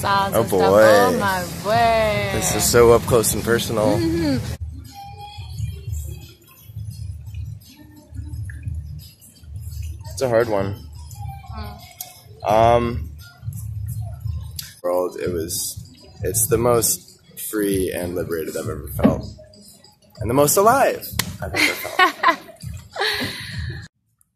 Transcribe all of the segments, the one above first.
sounds Oh and boy. stuff. Oh my word. This is so up close and personal. It's a hard one. World, it's the most free and liberated I've ever felt. And the most alive I've ever felt.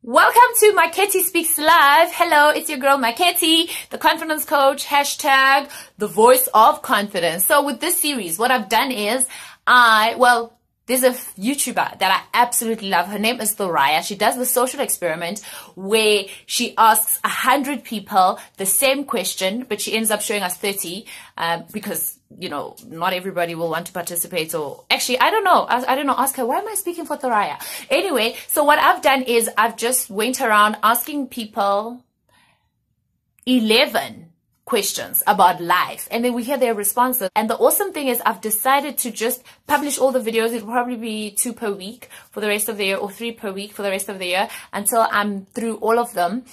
Welcome to Maketi Speaks Live. Hello, it's your girl Maketi, the confidence coach, hashtag the voice of confidence. So with this series, what I've done is there's a YouTuber that I absolutely love. Her name is Thoraya. She does the social experiment where she asks 100 people the same question, but she ends up showing us 30 because, you know, not everybody will want to participate. Or actually, I don't know. I don't know. Ask her, why am I speaking for Thoraya? Anyway, so what I've done is I've just went around asking people 11 questions about life, and then we hear their responses. And the awesome thing is I've decided to just publish all the videos. It'll probably be 2 per week for the rest of the year, or 3 per week for the rest of the year, until I'm through all of them.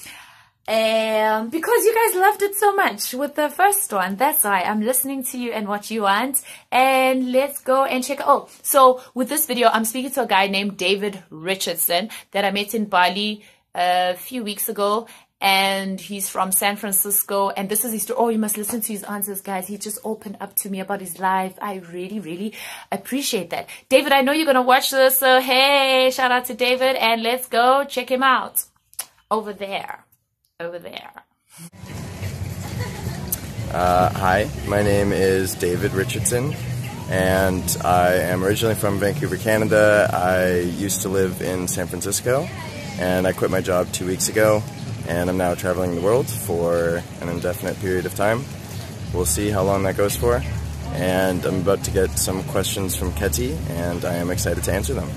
And because you guys loved it so much with the first one, that's why I'm listening to you and what you want. And let's go and check. Oh, so with this video, I'm speaking to a guy named David Richardson that I met in Bali a few weeks ago. And he's from San Francisco, and this is his story. Oh, you must listen to his answers, guys. He just opened up to me about his life. I really, really appreciate that. David, I know you're going to watch this, so hey, shout out to David, and let's go check him out. Over there. Over there. Hi, my name is David Richardson, and I am originally from Vancouver, Canada. I used to live in San Francisco, and I quit my job 2 weeks ago. And I'm now traveling the world for an indefinite period of time. We'll see how long that goes for. And I'm about to get some questions from Ketty, and I am excited to answer them.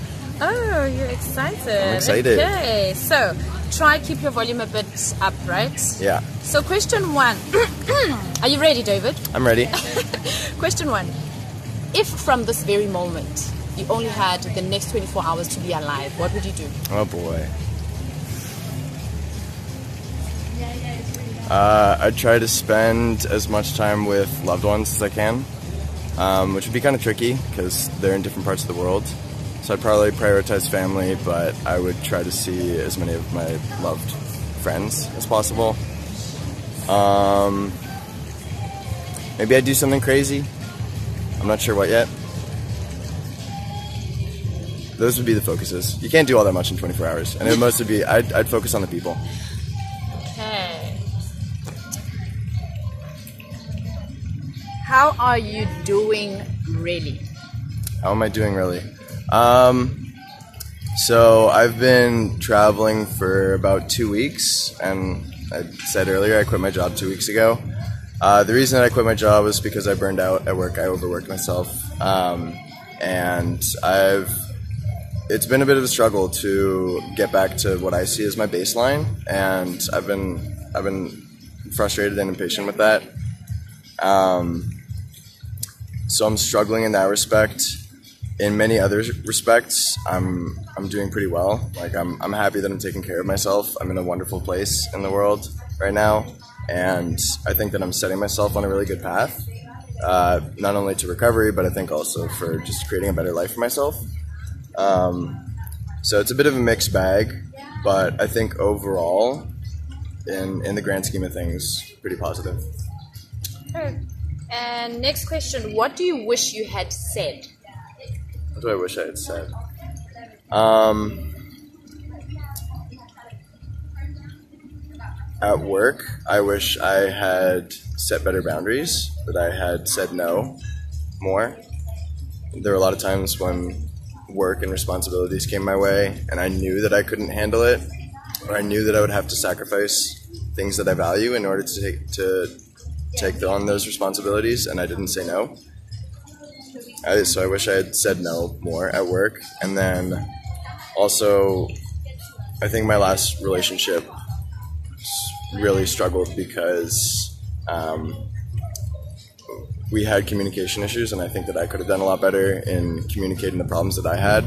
Oh, you're excited. I'm excited. Okay, so try keep your volume a bit up, right? Yeah. So question 1. Are you ready, David? I'm ready. Question 1. If from this very moment you only had the next 24 hours to be alive, what would you do? Oh boy. I'd try to spend as much time with loved ones as I can, which would be kind of tricky because they're in different parts of the world. So I'd probably prioritize family, but I would try to see as many of my loved friends as possible. Maybe I'd do something crazy. I'm not sure what yet. Those would be the focuses. You can't do all that much in 24 hours. And it most would be, I'd focus on the people. Okay. How are you doing really? How am I doing really? So I've been traveling for about 2 weeks, and I said earlier I quit my job 2 weeks ago. The reason that I quit my job was because I burned out at work. I overworked myself, and it's been a bit of a struggle to get back to what I see as my baseline, and I've been frustrated and impatient with that. So I'm struggling in that respect. In many other respects, I'm doing pretty well. Like I'm happy that I'm taking care of myself. I'm in a wonderful place in the world right now, and I think that I'm setting myself on a really good path. Not only to recovery, but I think also for just creating a better life for myself. So it's a bit of a mixed bag, but I think overall, in the grand scheme of things, pretty positive. Okay. And next question, what do you wish you had said? What do I wish I had said? At work, I wish I had set better boundaries, that I had said no more. There were a lot of times when work and responsibilities came my way, and I knew that I couldn't handle it, or I knew that I would have to sacrifice things that I value in order to take on those responsibilities, and I didn't say no. So I wish I had said no more at work. And then also, I think my last relationship really struggled because we had communication issues, and I think that I could have done a lot better in communicating the problems that I had.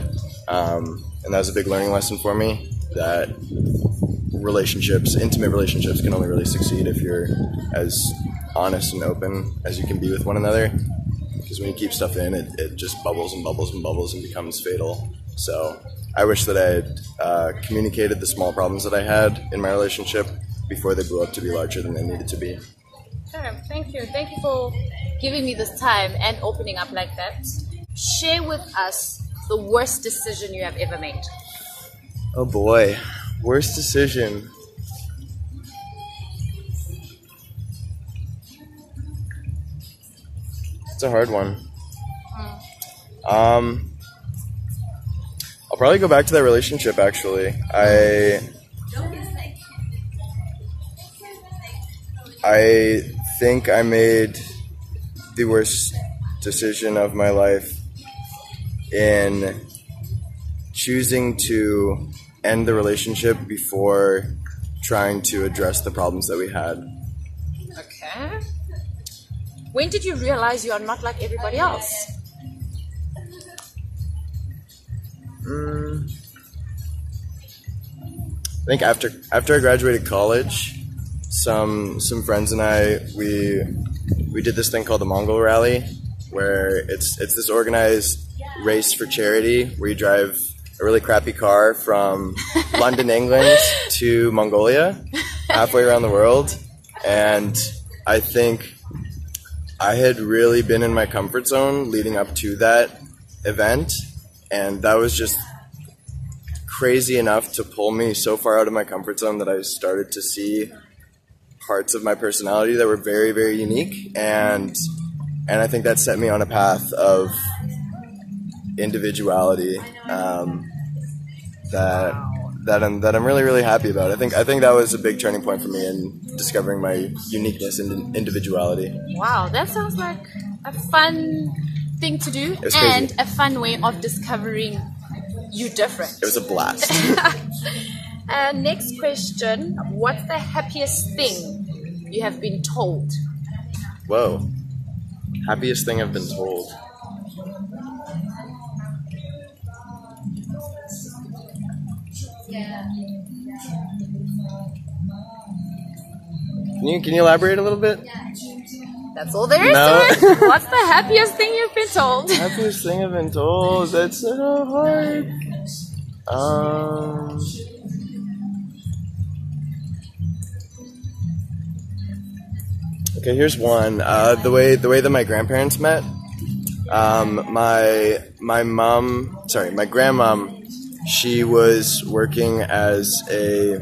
And that was a big learning lesson for me, that intimate relationships can only really succeed if you're as honest and open as you can be with one another. Because when you keep stuff in, it just bubbles and bubbles and bubbles and becomes fatal. So I wish that I had communicated the small problems that I had in my relationship before they blew up to be larger than they needed to be. Okay, thank you. Thank you for giving me this time and opening up like that. Share with us the worst decision you have ever made. Oh boy, worst decision. It's a hard one. I'll probably go back to that relationship, actually. I think I made the worst decision of my life in choosing to end the relationship before trying to address the problems that we had. Okay. When did you realize you are not like everybody else? I think after I graduated college, some friends and I we did this thing called the Mongol Rally, where it's this organized race for charity where you drive a really crappy car from London, England to Mongolia, halfway around the world. And I think I had really been in my comfort zone leading up to that event, and that was just crazy enough to pull me so far out of my comfort zone that I started to see parts of my personality that were very, very unique, and I think that set me on a path of individuality that I'm really, really happy about. I think that was a big turning point for me in discovering my uniqueness and individuality. Wow, that sounds like a fun thing to do and a fun way of discovering you different. It was a blast. Next question, what's the happiest thing you have been told? Whoa. Happiest thing I've been told. Can you elaborate a little bit? That's all there is to it. What's the happiest thing you've been told? Happiest thing I've been told? That's so hard. Okay, here's one. The way that my grandparents met. My grandmom, she was working as a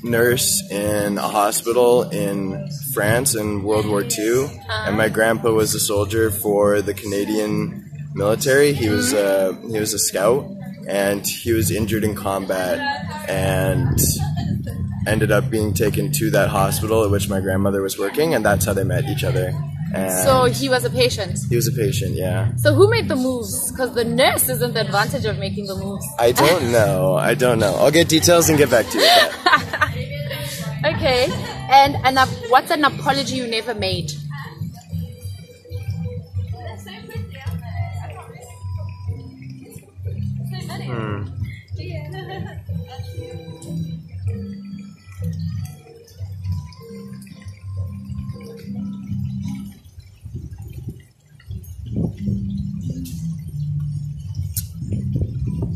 nurse in a hospital in France in World War II, and my grandpa was a soldier for the Canadian military. He was a scout, and he was injured in combat and ended up being taken to that hospital at which my grandmother was working, and that's how they met each other. And so he was a patient? He was a patient, yeah. So who made the moves? Because the nurse isn't the advantage of making the moves. I don't know. I'll get details and get back to you with that. Okay. And what's an apology you never made?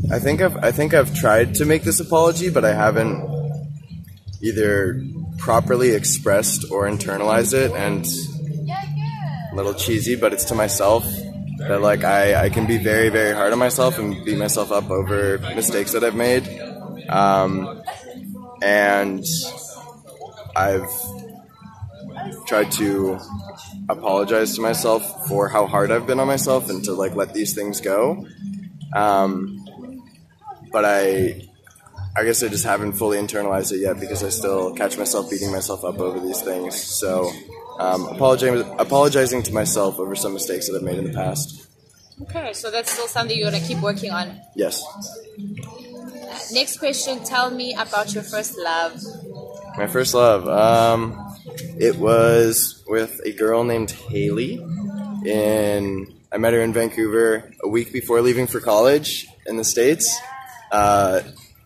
I think I've tried to make this apology, but I haven't either properly expressed or internalized it, and a little cheesy, but it's to myself that like I can be very, very hard on myself and beat myself up over mistakes that I've made. And I've tried to apologize to myself for how hard I've been on myself and to like let these things go. But I guess I just haven't fully internalized it yet because I still catch myself beating myself up over these things. So apologizing to myself over some mistakes that I've made in the past. Okay, so that's still something you're going to keep working on? Yes. Next question, tell me about your first love. My first love? It was with a girl named Haley. I met her in Vancouver a week before leaving for college in the States.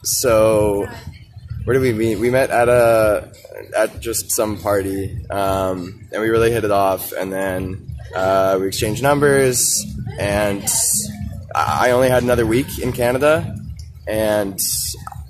So where did we meet? We met at just some party, and we really hit it off. And then we exchanged numbers, and I only had another week in Canada, and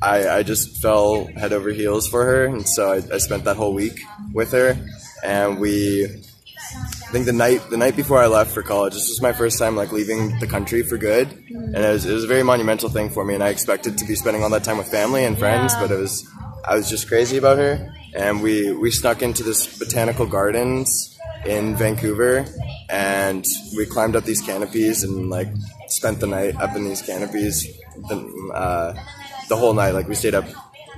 I just fell head over heels for her, and so I spent that whole week with her, and I think the night before I left for college, this was my first time like leaving the country for good, and it was a very monumental thing for me. And I expected to be spending all that time with family and friends, but I was just crazy about her. And we snuck into this botanical gardens in Vancouver, and we climbed up these canopies and like spent the night up in these canopies. The whole night, like we stayed up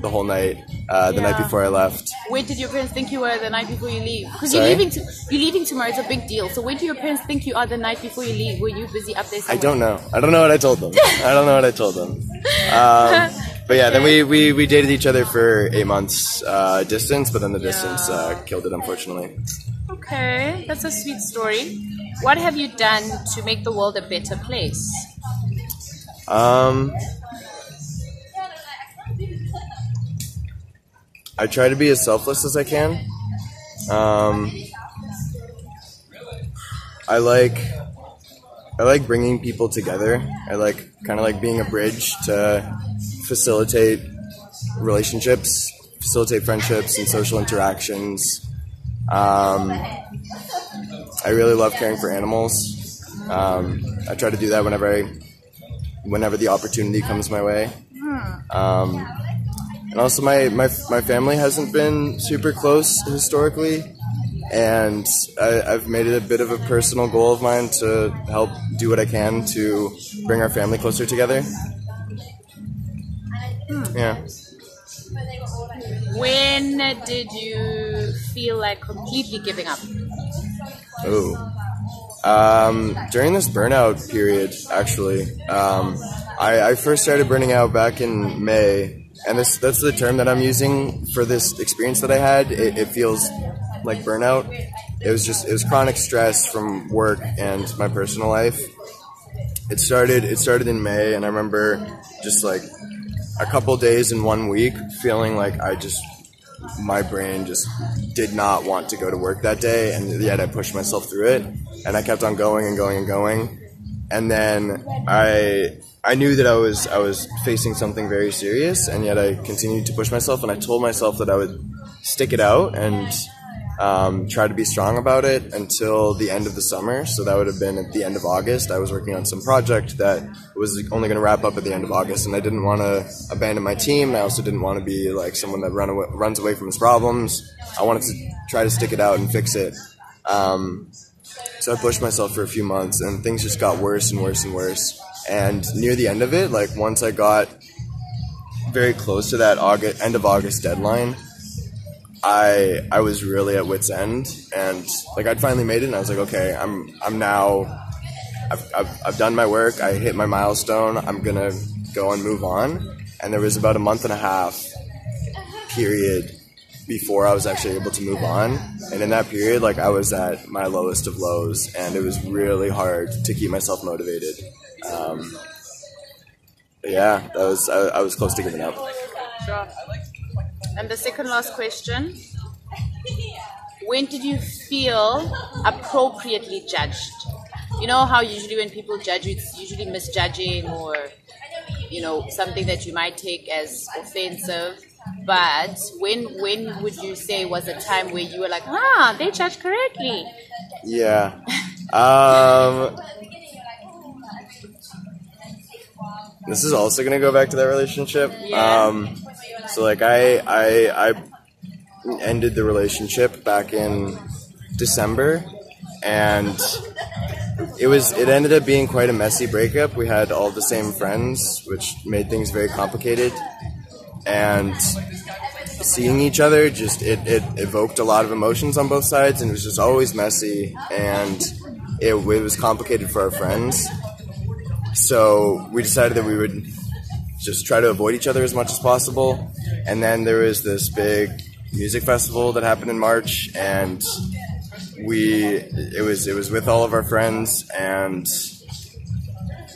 the whole night, the night before I left. Where did your parents think you were the night before you leave? Because you're leaving tomorrow. It's a big deal. So where do your parents think you are the night before you leave? Were you busy up there somewhere? I don't know. I don't know what I told them. But yeah, then we dated each other for 8 months distance, but then the distance killed it, unfortunately. Okay, that's a sweet story. What have you done to make the world a better place? I try to be as selfless as I can. I like bringing people together. I like kind of like being a bridge to facilitate relationships, facilitate friendships and social interactions. I really love caring for animals. I try to do that whenever the opportunity comes my way. And also my family hasn't been super close historically, and I've made it a bit of a personal goal of mine to help do what I can to bring our family closer together. Yeah. When did you feel like completely giving up? During this burnout period, actually. I first started burning out back in May. And that's the term that I'm using for this experience that I had. It feels like burnout. It was chronic stress from work and my personal life. It started in May, and I remember just like a couple days in 1 week feeling like my brain just did not want to go to work that day, and yet I pushed myself through it, and I kept on going and going and going. And then I knew that I was facing something very serious, and yet I continued to push myself, and I told myself that I would stick it out and try to be strong about it until the end of the summer. So that would have been at the end of August. I was working on some project that was only going to wrap up at the end of August, and I didn't want to abandon my team, and I also didn't want to be like someone that runs away from his problems. I wanted to try to stick it out and fix it. So I pushed myself for a few months, and things just got worse and worse and worse. And near the end of it, like once I got very close to that end of August deadline, I was really at wit's end, and like I'd finally made it, and I was like, okay, I've done my work, I hit my milestone, I'm gonna go and move on. And there was about a month and a half period before I was actually able to move on, and in that period, like I was at my lowest of lows, and it was really hard to keep myself motivated. Yeah, I was close to giving up. Sure. And the second last question: when did you feel appropriately judged? You know how usually when people judge you, it's usually misjudging or something that you might take as offensive. But when would you say was a time where you were like, they judged correctly? Yeah. This is also going to go back to that relationship. Yeah. So like I ended the relationship back in December, and it ended up being quite a messy breakup. We had all the same friends, which made things very complicated. And seeing each other it evoked a lot of emotions on both sides, and it was just always messy, and it was complicated for our friends. So we decided that we would just try to avoid each other as much as possible. And then there was this big music festival that happened in March, and it was with all of our friends, and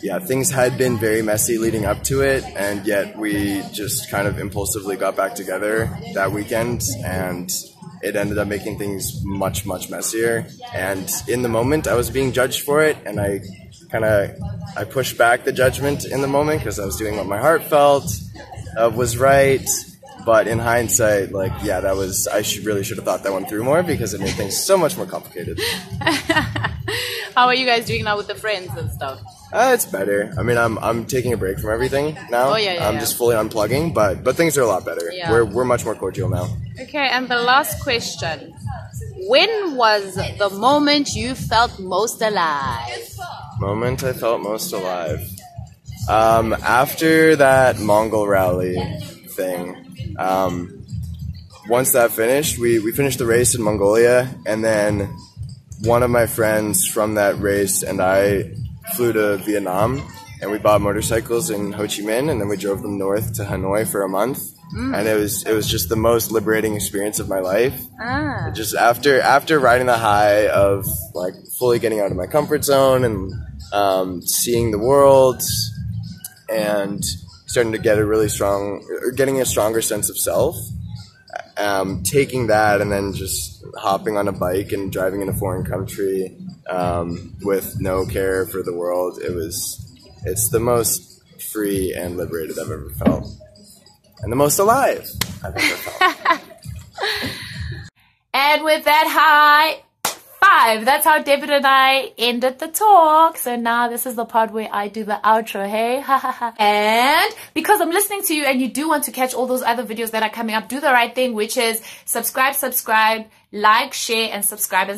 yeah, things had been very messy leading up to it, and yet we just kind of impulsively got back together that weekend, and it ended up making things much, much messier. And in the moment, I was being judged for it, and I pushed back the judgment in the moment because I was doing what my heart felt was right. But in hindsight, like, yeah, I really should have thought that one through more, because it made things so much more complicated. How are you guys doing now with the friends and stuff? It's better. I mean, I'm taking a break from everything now. Oh, yeah, I'm just fully unplugging, but things are a lot better. Yeah. We're much more cordial now. Okay, and the last question. When was the moment you felt most alive? Moment I felt most alive. After that Mongol rally thing, once that finished, we finished the race in Mongolia, and then one of my friends from that race and I flew to Vietnam, and we bought motorcycles in Ho Chi Minh, and then we drove them north to Hanoi for a month. And it was just the most liberating experience of my life. Just after riding the high of like fully getting out of my comfort zone and seeing the world and starting to get getting a stronger sense of self, taking that and then just hopping on a bike and driving in a foreign country with no care for the world, it's the most free and liberated I've ever felt. And the most alive I've ever felt. And with that high five, that's how David and I ended the talk. So now this is the part where I do the outro, hey? And because I'm listening to you and you do want to catch all those other videos that are coming up, do the right thing, which is subscribe, like, share, and subscribe.